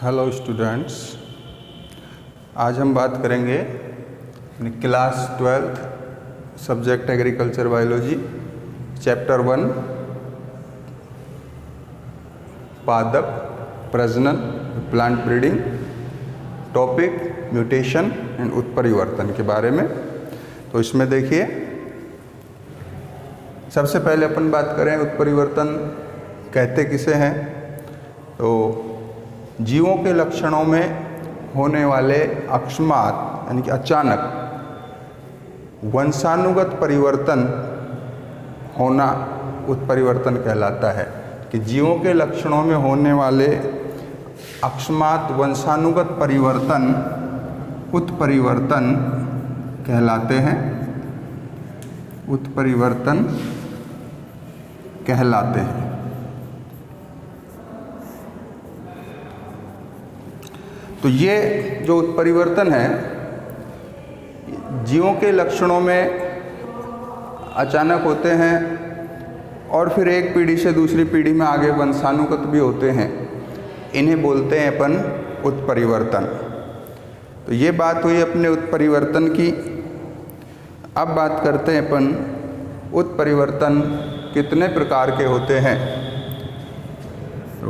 Hello students, आज हम बात करेंगे class 12th subject agriculture biology chapter 1 पादप प्रजनन plant breeding topic mutation and उत्परिवर्तन के बारे में। तो इसमें देखिए, सबसे पहले अपन बात करें उत्परिवर्तन कहते किसे हैं। तो जीवों के लक्षणों में होने वाले अकस्मात यानी कि अचानक वंशानुगत परिवर्तन होना उत्परिवर्तन कहलाता है। कि जीवों के लक्षणों में होने वाले अकस्मात वंशानुगत परिवर्तन उत्परिवर्तन कहलाते हैं। उत्परिवर्तन कहलाते हैं। तो ये जो उत्परिवर्तन है, जीवों के लक्षणों में अचानक होते हैं और फिर एक पीढ़ी से दूसरी पीढ़ी में आगे वंशानुगत भी होते हैं। इन्हें बोलते हैं अपन उत्परिवर्तन। तो ये बात हुई अपने उत्परिवर्तन की। अब बात करते हैं अपन उत्परिवर्तन कितने प्रकार के होते हैं। तो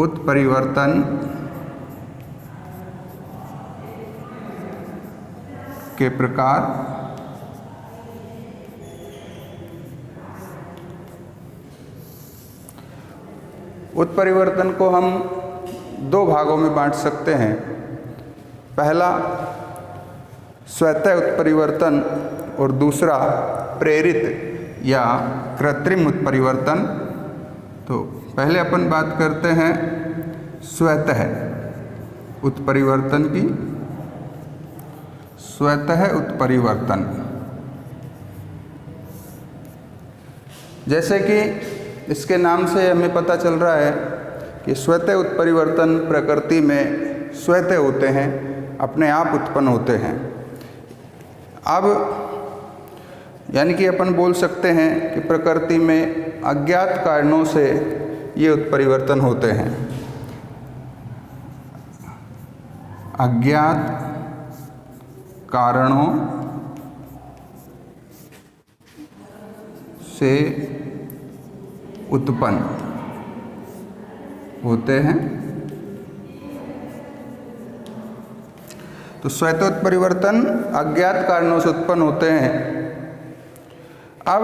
उत्परिवर्तन के प्रकार उत्परिवर्तन को हम दो भागों में बांट सकते हैं। पहला स्वतः उत्परिवर्तन और दूसरा प्रेरित या कृत्रिम उत्परिवर्तन। तो पहले अपन बात करते हैं स्वतः उत्परिवर्तन की। स्वतः उत्परिवर्तन जैसे कि इसके नाम से हमें पता चल रहा है कि स्वतः उत्परिवर्तन प्रकृति में स्वतः होते हैं, अपने आप उत्पन्न होते हैं। अब यानी कि अपन बोल सकते हैं कि प्रकृति में अज्ञात कारणों से ये उत्परिवर्तन होते हैं। अज्ञात कारणों से उत्पन्न होते हैं। तो स्वतः उत्परिवर्तन अज्ञात कारणों से उत्पन्न होते हैं। अब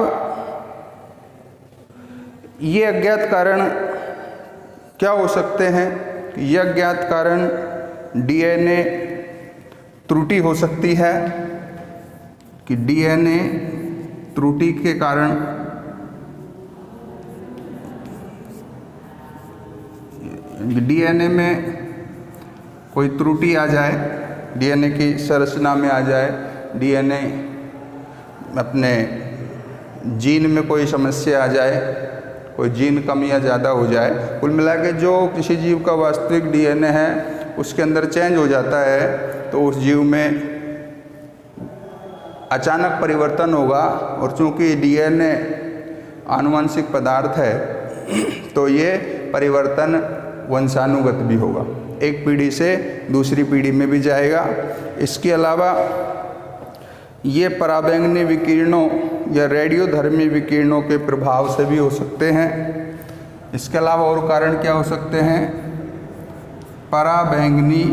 ये अज्ञात कारण क्या हो सकते हैं? ये अज्ञात कारण डीएनए त्रुटि हो सकती है कि डीएनए त्रुटि के कारण डीएनए में कोई त्रुटि आ जाए, डीएनए की संरचना में आ जाए, डीएनए अपने जीन में कोई समस्या आ जाए, कोई जीन कम या ज़्यादा हो जाए। कुल मिला के जो किसी जीव का वास्तविक डीएनए है उसके अंदर चेंज हो जाता है, तो उस जीव में अचानक परिवर्तन होगा। और चूंकि डीएनए आनुवंशिक पदार्थ है, तो ये परिवर्तन वंशानुगत भी होगा, एक पीढ़ी से दूसरी पीढ़ी में भी जाएगा। इसके अलावा ये पराबैंगनी विकिरणों या रेडियोधर्मी विकिरणों के प्रभाव से भी हो सकते हैं। इसके अलावा और कारण क्या हो सकते हैं? पराबैंगनी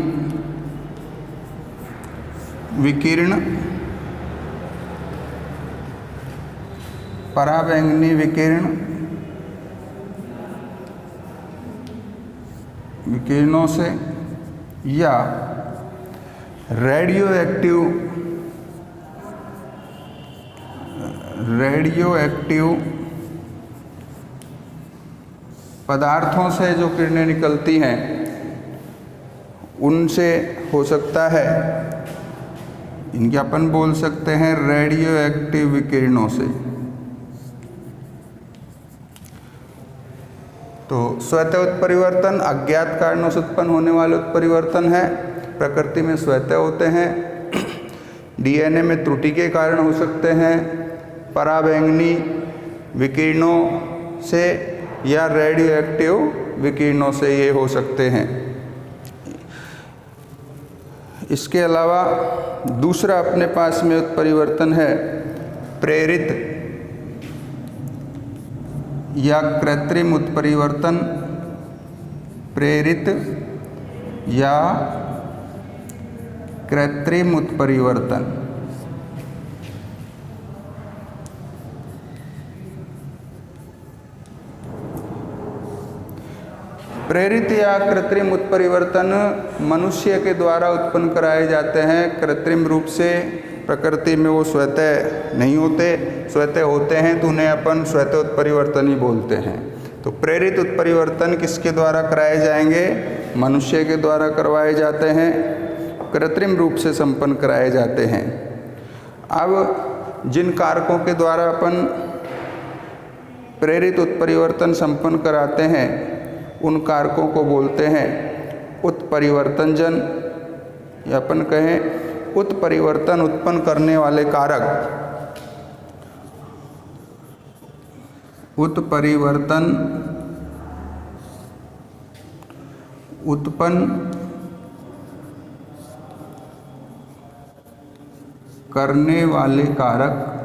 विकिरण, पराबैंगनी विकिरणों से या रेडियोएक्टिव पदार्थों से जो किरणें निकलती हैं उनसे हो सकता है। इनके अपन बोल सकते हैं रेडियोएक्टिव विकिरणों से। तो स्वतः उत्परिवर्तन अज्ञात कारणों से उत्पन्न होने वाले उत्परिवर्तन है, प्रकृति में स्वतः होते हैं। डीएनए में त्रुटि के कारण हो सकते हैं, पराबैंगनी विकिरणों से या रेडियोएक्टिव विकिरणों से ये हो सकते हैं। इसके अलावा दूसरा अपने पास में उत्परिवर्तन है प्रेरित या कृत्रिम उत्परिवर्तन। प्रेरित या कृत्रिम उत्परिवर्तन। प्रेरित या कृत्रिम उत्परिवर्तन मनुष्य के द्वारा उत्पन्न कराए जाते हैं। कृत्रिम रूप से प्रकृति में वो स्वतः नहीं होते, स्वतः होते हैं तो उन्हें अपन स्वतः उत्परिवर्तन ही बोलते हैं। तो प्रेरित उत्परिवर्तन किसके द्वारा कराए जाएंगे? मनुष्य के द्वारा करवाए जाते हैं, कृत्रिम रूप से संपन्न कराए जाते हैं। अब जिन कारकों के द्वारा अपन प्रेरित उत्परिवर्तन संपन्न कराते हैं उन कारकों को बोलते हैं उत्परिवर्तनजन, या अपन कहें उत्परिवर्तन उत्पन्न करने वाले कारक। उत्परिवर्तन उत्पन्न करने वाले कारक।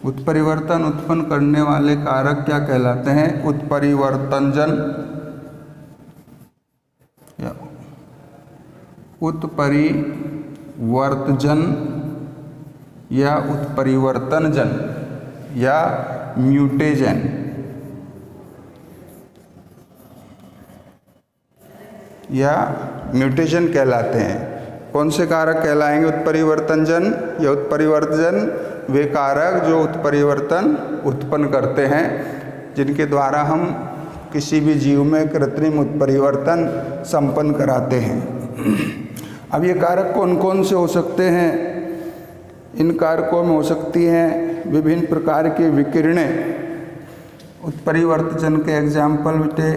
उत्परिवर्तन उत्पन्न करने वाले कारक क्या कहलाते हैं? उत्परिवर्तनजन या उत्परिवर्तजन या उत्परिवर्तनजन या म्यूटेजन। या म्यूटेशन कहलाते हैं। कौन से कारक कहलाएंगे? उत्परिवर्तनजन या उत्परिवर्तजन वे कारक जो उत्परिवर्तन उत्पन्न करते हैं, जिनके द्वारा हम किसी भी जीव में कृत्रिम उत्परिवर्तन संपन्न कराते हैं। अब ये कारक कौन कौन से हो सकते हैं? इन कारकों में हो सकती हैं विभिन्न प्रकार की विकिरणें। उत्परिवर्तजन के एग्जाम्पल बेटे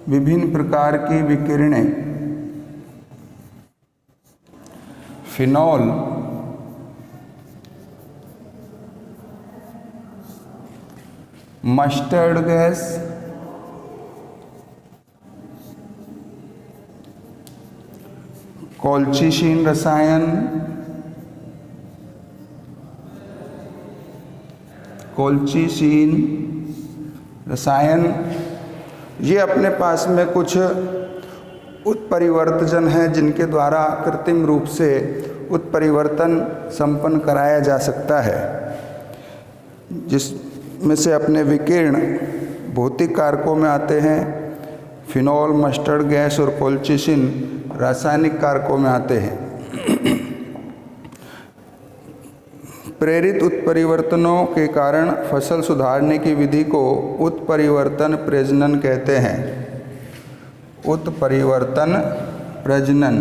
विभिन्न प्रकार की विकिरणें। फिनॉल, मस्टर्ड गैस, कोल्चिशीन रसायन, कोल्चिशीन रसायन, ये अपने पास में कुछ उत्परिवर्तजन हैं जिनके द्वारा कृत्रिम रूप से उत्परिवर्तन संपन्न कराया जा सकता है, जिसमें से अपने विकिरण भौतिक कारकों में आते हैं। फिनॉल, मस्टर्ड गैस और कोल्चिशीन रासायनिक कारकों में आते हैं। प्रेरित उत्परिवर्तनों के कारण फसल सुधारने की विधि को उत्परिवर्तन प्रजनन कहते हैं। उत्परिवर्तन प्रजनन।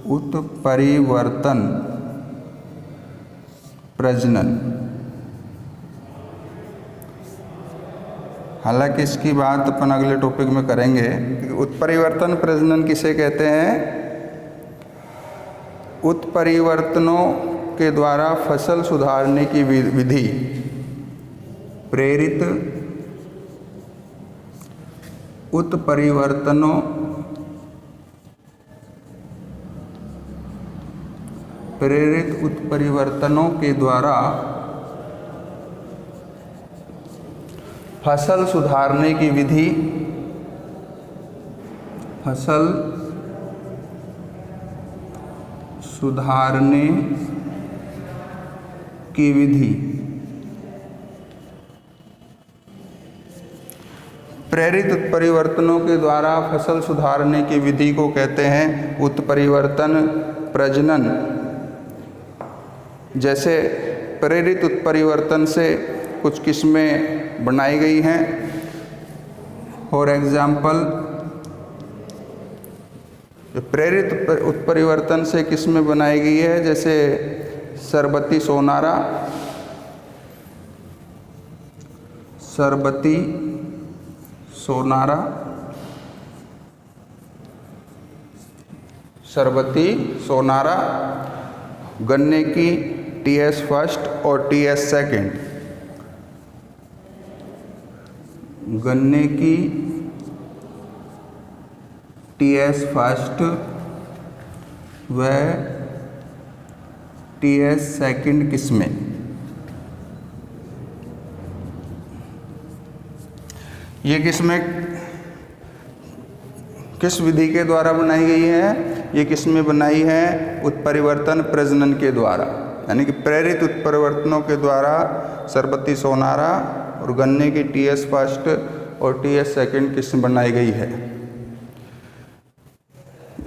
उत्परिवर्तन प्रजनन। हालांकि इसकी बात अपन अगले टॉपिक में करेंगे। उत्परिवर्तन प्रजनन किसे कहते हैं? उत्परिवर्तनों के द्वारा फसल सुधारने की विधि। प्रेरित उत्परिवर्तनों प्रेरित उत्परिवर्तनों के द्वारा फसल सुधारने की विधि। फसल सुधारने की विधि। प्रेरित उत्परिवर्तनों के द्वारा फसल सुधारने की विधि को कहते हैं उत्परिवर्तन प्रजनन। जैसे प्रेरित उत्परिवर्तन से कुछ किस्में बनाई गई हैं। फॉर एग्जाम्पल, प्रेरित उत्परिवर्तन से किस्में बनाई गई है जैसे शरबती सोनारा, शरबती सोनारा, शरबती सोनारा, गन्ने की TS फर्स्ट और TS सेकंड। गन्ने की टीएस फर्स्ट व टीएस सेकंड किस्में। ये किस्में किस विधि के द्वारा बनाई गई है? ये किस्में बनाई है उत्परिवर्तन प्रजनन के द्वारा, यानी कि प्रेरित उत्परिवर्तनों के द्वारा सरबती सोनारा और गन्ने की टीएस फर्स्ट और टीएस सेकंड किस्म बनाई गई है।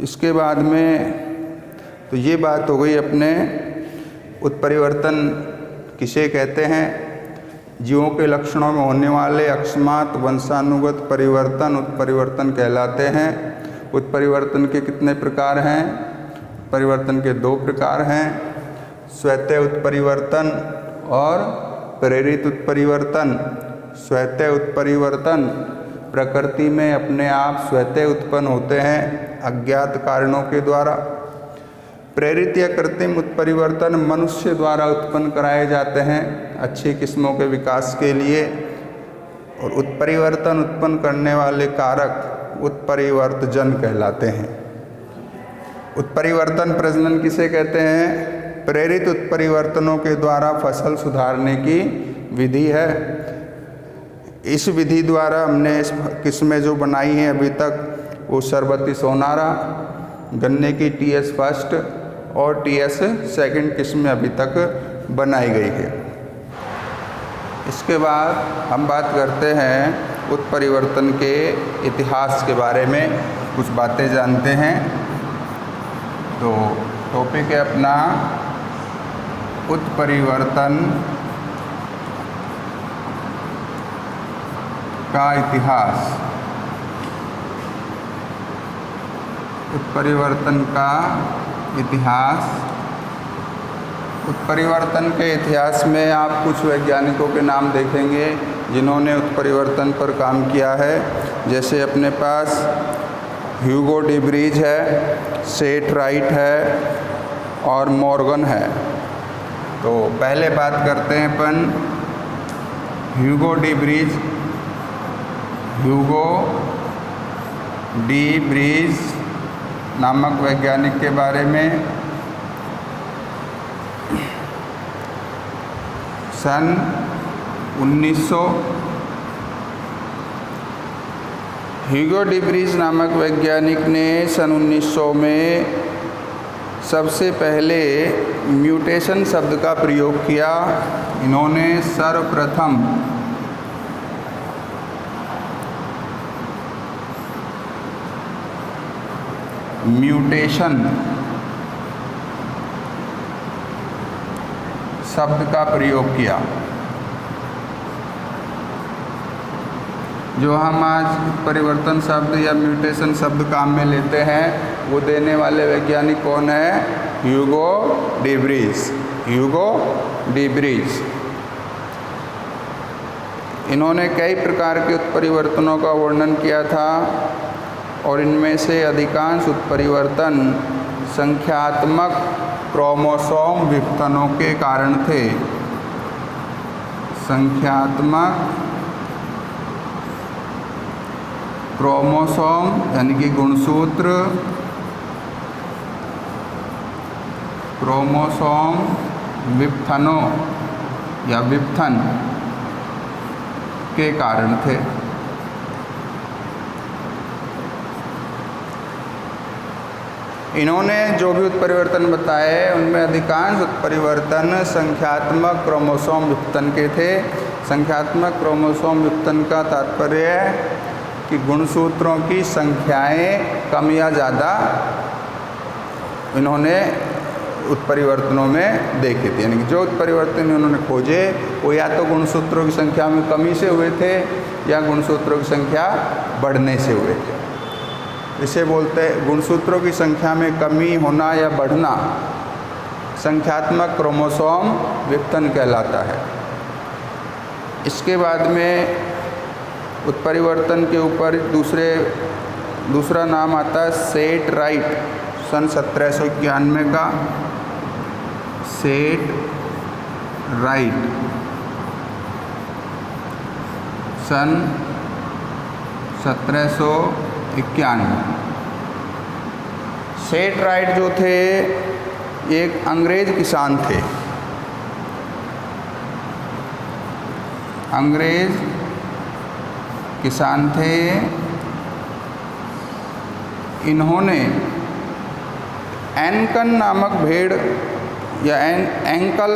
इसके बाद में तो ये बात हो गई अपने उत्परिवर्तन किसे कहते हैं। जीवों के लक्षणों में होने वाले अकस्मात वंशानुगत परिवर्तन उत्परिवर्तन कहलाते हैं। उत्परिवर्तन के कितने प्रकार हैं? परिवर्तन के दो प्रकार हैं, स्वतः उत्परिवर्तन और प्रेरित उत्परिवर्तन। स्वतः उत्परिवर्तन प्रकृति में अपने आप स्वतः उत्पन्न होते हैं अज्ञात कारणों के द्वारा। प्रेरित या कृत्रिम उत्परिवर्तन मनुष्य द्वारा उत्पन्न कराए जाते हैं अच्छी किस्मों के विकास के लिए। और उत्परिवर्तन उत्पन्न करने वाले कारक उत्परिवर्तजन कहलाते हैं। उत्परिवर्तन प्रजनन किसे कहते हैं? प्रेरित उत्परिवर्तनों के द्वारा फसल सुधारने की विधि है। इस विधि द्वारा हमने इस किस्में जो बनाई हैं अभी तक, वो सरबती सोनारा, गन्ने की टीएस फर्स्ट और टीएस सेकंड किस्में अभी तक बनाई गई है। इसके बाद हम बात करते हैं उत्परिवर्तन के इतिहास के बारे में, कुछ बातें जानते हैं। तो टॉपिक है अपना उत्परिवर्तन का इतिहास। उत्परिवर्तन का इतिहास। उत्परिवर्तन के इतिहास में आप कुछ वैज्ञानिकों के नाम देखेंगे जिन्होंने उत्परिवर्तन पर काम किया है। जैसे अपने पास ह्यूगो डी ब्रीज है, सेट राइट है और मॉर्गन है। तो पहले बात करते हैं अपन Hugo de Vries. Hugo de Vries नामक वैज्ञानिक के बारे में। सन 1900 ह्यूगो डी ब्रीज नामक वैज्ञानिक ने सन 1900 में सबसे पहले म्यूटेशन शब्द का प्रयोग किया। इन्होंने सर्वप्रथम म्यूटेशन शब्द का प्रयोग किया। जो हम आज परिवर्तन शब्द या म्यूटेशन शब्द काम में लेते हैं, वो देने वाले वैज्ञानिक कौन है? ह्यूगो de Vries. Hugo de bridge. इन्होंने कई प्रकार के उत्परिवर्तनों का वर्णन किया था और इनमें से अधिकांश उत्परिवर्तन संख्यात्मक क्रोमोसोम विघटनों के कारण थे। संख्यात्मक क्रोमोसोम यानी कि गुणसूत्र, क्रोमोसोम विघटनों या विघटन के कारण थे। इन्होंने जो भी उत्परिवर्तन बताए उनमें अधिकांश उत्परिवर्तन संख्यात्मक क्रोमोसोम विघटन के थे। संख्यात्मक क्रोमोसोम विघटन का तात्पर्य है कि गुणसूत्रों की संख्याएं कम या ज़्यादा इन्होंने उत्परिवर्तनों में देखे थे। यानी कि जो उत्परिवर्तन इन्होंने खोजे वो या तो गुणसूत्रों की संख्या में कमी से हुए थे या गुणसूत्रों की संख्या बढ़ने से हुए थे। इसे बोलते हैं गुणसूत्रों की संख्या में कमी होना या बढ़ना संख्यात्मक क्रोमोसोम विघटन कहलाता है। इसके बाद में उत्परिवर्तन के ऊपर दूसरा नाम आता है सेट राइट, सन 1791 का। सेट राइट सन 1791। सेट राइट जो थे एक अंग्रेज किसान थे, अंग्रेज किसान थे। इन्होंने एंकन नामक भेड़ या एंकल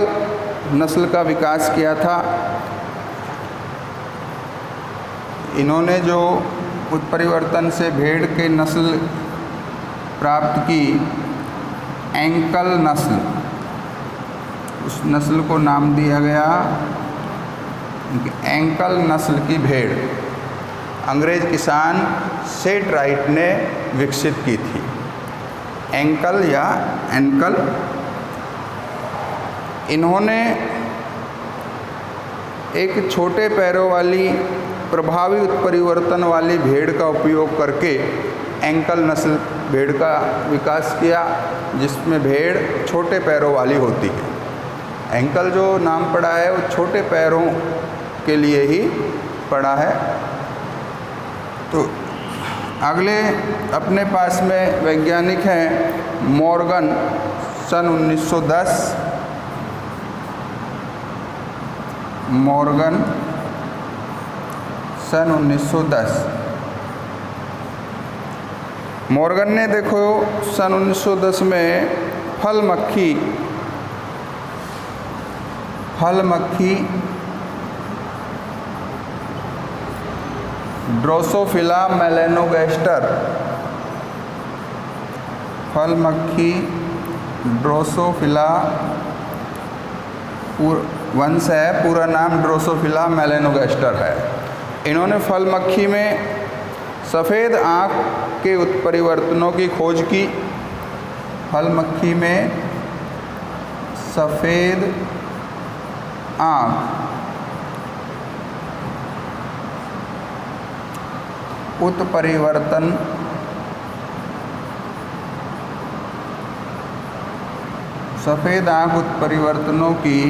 नस्ल का विकास किया था। इन्होंने जो उत्परिवर्तन से भेड़ के नस्ल प्राप्त की, एंकल नस्ल, उस नस्ल को नाम दिया गया एंकल नस्ल की भेड़, अंग्रेज किसान सेट राइट ने विकसित की थी। एंकल या एंकल। इन्होंने एक छोटे पैरों वाली प्रभावी उत्परिवर्तन वाली भेड़ का उपयोग करके एंकल नस्ल भेड़ का विकास किया, जिसमें भेड़ छोटे पैरों वाली होती है। एंकल जो नाम पड़ा है वो छोटे पैरों के लिए ही पड़ा है। तो अगले अपने पास में वैज्ञानिक हैं मॉर्गन, सन 1910। मॉर्गन सन 1910। मॉर्गन ने देखो सन 1910 में फल मक्खी ड्रोसोफिला मेलेनोगैस्टर, फल मक्खी ड्रोसोफिला वंश है, पूरा नाम ड्रोसोफिला मेलेनोगैस्टर है। इन्होंने फल मक्खी में सफ़ेद आँख के उत्परिवर्तनों की खोज की। फल मक्खी में सफ़ेद आँख उत्परिवर्तन सफ़ेद आँख उत्परिवर्तनों की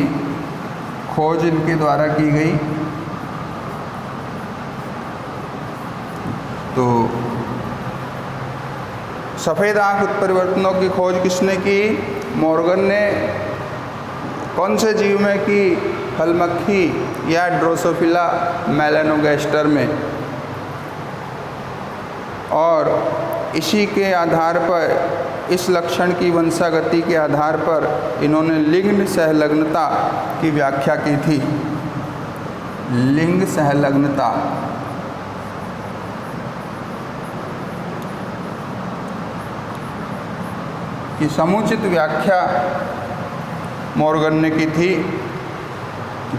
खोज इनके द्वारा की गई। तो सफ़ेद आँख उत्परिवर्तनों की खोज किसने की? मॉर्गन ने। कौन से जीव में की? फल मक्खी या ड्रोसोफिला मेलेनोगैस्टर में। और इसी के आधार पर, इस लक्षण की वंशागति के आधार पर इन्होंने लिंग सहलग्नता की व्याख्या की थी। लिंग सहलग्नता। की समुचित व्याख्या मॉर्गन ने की थी।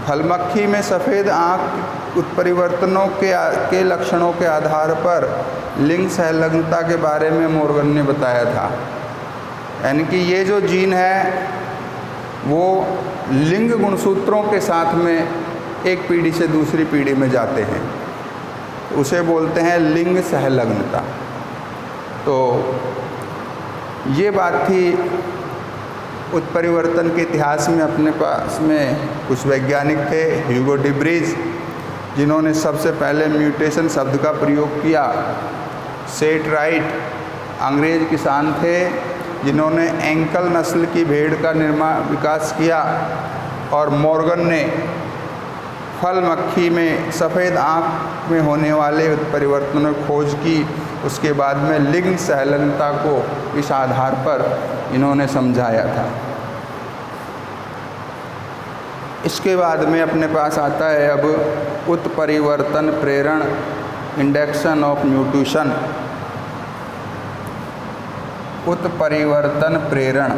फल मक्खी में सफ़ेद आँख उत्परिवर्तनों के लक्षणों के आधार पर लिंग सहलग्नता के बारे में मॉर्गन ने बताया था। यानी कि ये जो जीन है वो लिंग गुणसूत्रों के साथ में एक पीढ़ी से दूसरी पीढ़ी में जाते हैं, उसे बोलते हैं लिंग सहलग्नता। तो ये बात थी उत्परिवर्तन के इतिहास में। अपने पास में कुछ वैज्ञानिक थे, ह्यूगो डिब्रीज, जिन्होंने सबसे पहले म्यूटेशन शब्द का प्रयोग किया। सेट राइट अंग्रेज किसान थे जिन्होंने एंकल नस्ल की भेड़ का विकास किया। और मॉर्गन ने फल मक्खी में सफ़ेद आँख में होने वाले उत्परिवर्तनों की खोज की। उसके बाद में लिंग सहलग्नता को इस आधार पर इन्होंने समझाया था। इसके बाद में अपने पास आता है अब उत्परिवर्तन प्रेरण, इंडक्शन ऑफ म्यूटेशन। उत्परिवर्तन प्रेरण।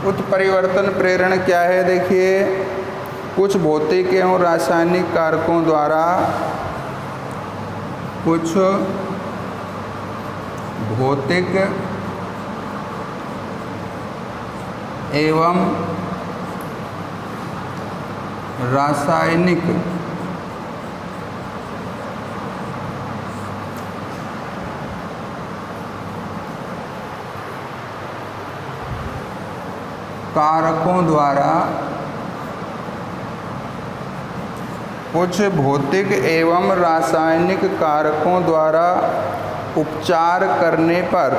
उत्परिवर्तन प्रेरण क्या है? देखिए, कुछ भौतिक एवं रासायनिक कारकों द्वारा कुछ भौतिक एवं रासायनिक कारकों द्वारा कुछ भौतिक एवं रासायनिक कारकों द्वारा उपचार करने पर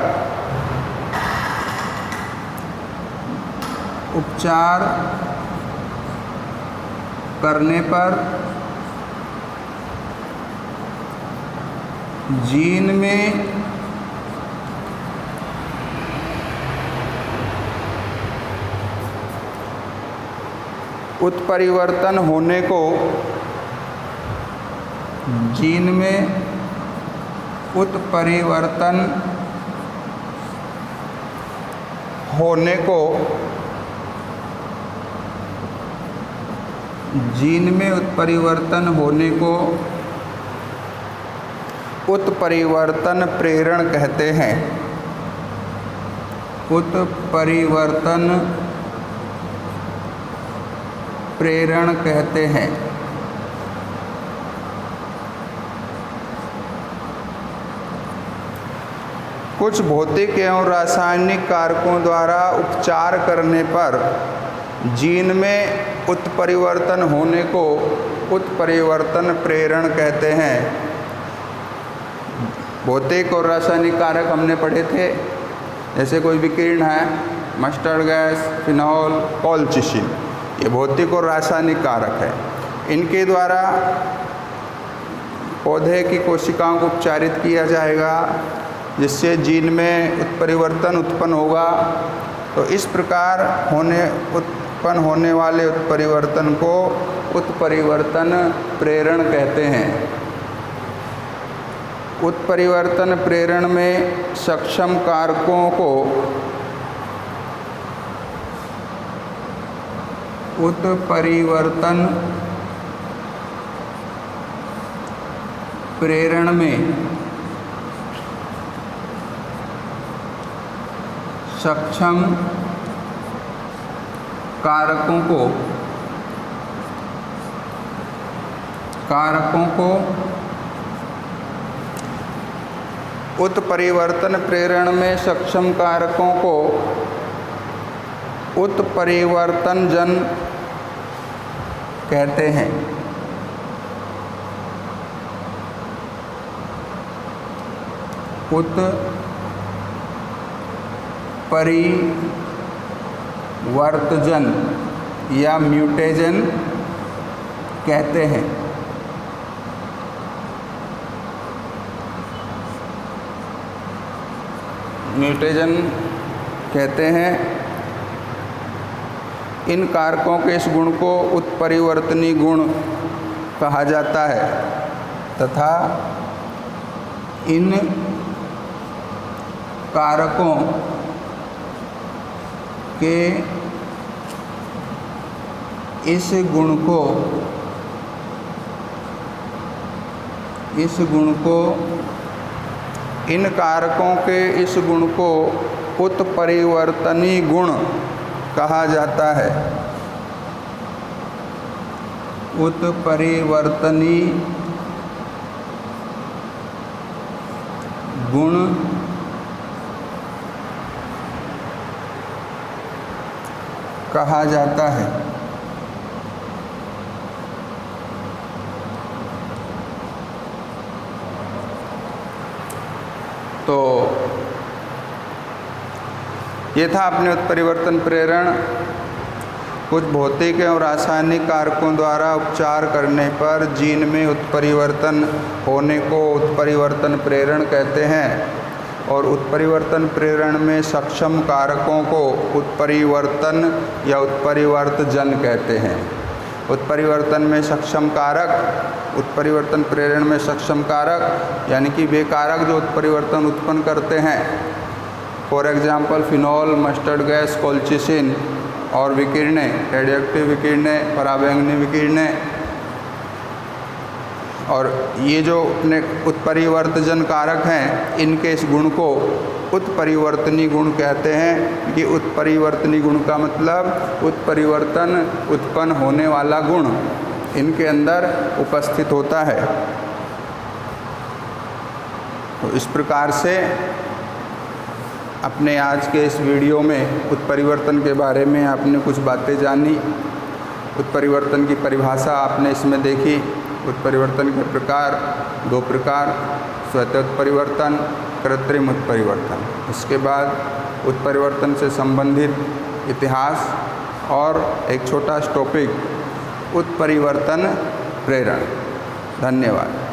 जीन में उत्परिवर्तन होने को उत्परिवर्तन प्रेरण कहते हैं। उत्परिवर्तन प्रेरण कहते हैं। कुछ भौतिक एवं रासायनिक कारकों द्वारा उपचार करने पर जीन में उत्परिवर्तन होने को उत्परिवर्तन प्रेरण कहते हैं। भौतिक और रासायनिक कारक हमने पढ़े थे, जैसे कोई विकिरण है, मस्टर्ड गैस, फिनॉल, कॉलचिसिन, ये भौतिक और रासायनिक कारक है। इनके द्वारा पौधे की कोशिकाओं को उपचारित किया जाएगा, जिससे जीन में उत्परिवर्तन उत्पन्न होगा। तो इस प्रकार उत्पन्न होने वाले उत्परिवर्तन को उत्परिवर्तन प्रेरण कहते हैं। उत्परिवर्तन प्रेरण में सक्षम कारकों को उत्परिवर्तन प्रेरण में सक्षम कारकों को उत्परिवर्तन प्रेरण में सक्षम कारकों को उत्परिवर्तनजन कहते हैं। उत्परिवर्तजन या म्यूटेजन कहते हैं। म्यूटेजन कहते हैं। इन कारकों के इस गुण को उत्परिवर्तनी गुण कहा जाता है तथा इन कारकों के इस गुण को इन कारकों के इस गुण को उत्परिवर्तनी गुण कहा जाता है। उत्परिवर्तनी गुण कहा जाता है। तो ये था अपने उत्परिवर्तन प्रेरण। कुछ भौतिक एवं रासायनिक कारकों द्वारा उपचार करने पर जीन में उत्परिवर्तन होने को उत्परिवर्तन प्रेरण कहते हैं और उत्परिवर्तन प्रेरण में सक्षम कारकों को उत्परिवर्तन या उत्परिवर्तजन कहते हैं। उत्परिवर्तन में सक्षम कारक, उत्परिवर्तन प्रेरण में सक्षम कारक यानी कि वे कारक जो उत्परिवर्तन उत्पन्न करते हैं। For example phenol, mustard gas, कॉलचिसिन और विकिरणें, रेडियोएक्टिव विकिरणें, पराबैंगनी विकिरणें, और ये जो अपने उत्परिवर्तजन कारक हैं, इनके इस गुण को उत्परिवर्तनी गुण कहते हैं। कि उत्परिवर्तनी गुण का मतलब उत्परिवर्तन उत्पन्न होने वाला गुण इनके अंदर उपस्थित होता है। तो इस प्रकार से अपने आज के इस वीडियो में उत्परिवर्तन के बारे में आपने कुछ बातें जानी। उत्परिवर्तन की परिभाषा आपने इसमें देखी। उत्परिवर्तन के प्रकार, 2 प्रकार, स्वतः उत्परिवर्तन, कृत्रिम उत्परिवर्तन। इसके बाद उत्परिवर्तन से संबंधित इतिहास और एक छोटा टॉपिक, उत्परिवर्तन प्रेरण। धन्यवाद।